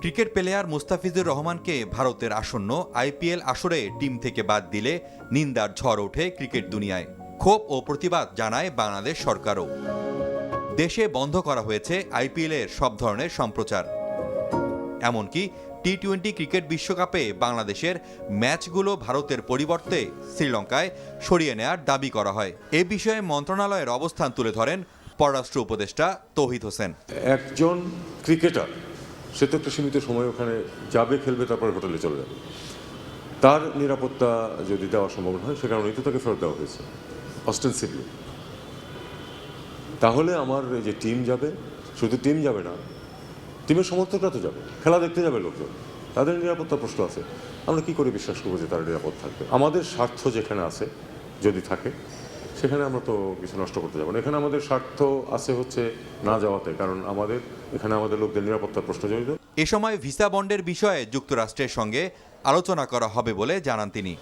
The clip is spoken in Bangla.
ক্রিকেট প্লেয়ার মুস্তাফিজুর রহমানকে ভারতের আসন্ন আইপিএল আসরে টিম থেকে বাদ দিলে নিন্দার ঝড় ওঠে ক্রিকেট দুনিয়ায়। ক্ষোভ ও প্রতিবাদ জানায় বাংলাদেশ সরকারও। দেশে বন্ধ করা হয়েছে আইপিএলের সব ধরনের সম্প্রচার। এমনকি টি-20 ক্রিকেট বিশ্বকাপে বাংলাদেশের ম্যাচগুলো ভারতের পরিবর্তে শ্রীলঙ্কায় সরিয়ে নেয়ার দাবি করা হয়। এ বিষয়ে মন্ত্রণালয়ের অবস্থান তুলে ধরেন পররাষ্ট্র উপদেষ্টা তৌহিদ হোসেন। একজন ক্রিকেটার সে তো একটা সীমিত সময় ওখানে যাবে, খেলবে, তারপর হোটেলে চলে যাবে। তার নিরাপত্তা যদি দেওয়া সম্ভব হয়, সে কারণেই তো তাকে ফেরত দেওয়া হয়েছে অস্টেন্সিভলি। তাহলে আমার এই যে টিম যাবে, শুধু টিম যাবে না, টিমের সমর্থকরা তো যাবে, খেলা দেখতে যাবে লোকজন, তাদের নিরাপত্তার প্রশ্ন আছে। আমরা কি করে বিশ্বাস করবো যে তারা নিরাপদ থাকবে? আমাদের স্বার্থ যেখানে আছে যদি থাকে, সেখানে আমরা তো কিছু নষ্ট করতে যাবো না। এখানে আমাদের স্বার্থ আছে হচ্ছে না যাওয়াতে, কারণ এখানে আমাদের লোকদের নিরাপত্তার প্রশ্ন জড়িত। এ সময় ভিসা বন্ডের বিষয়ে যুক্তরাষ্ট্রের সঙ্গে আলোচনা করা হবে বলে জানান তিনি।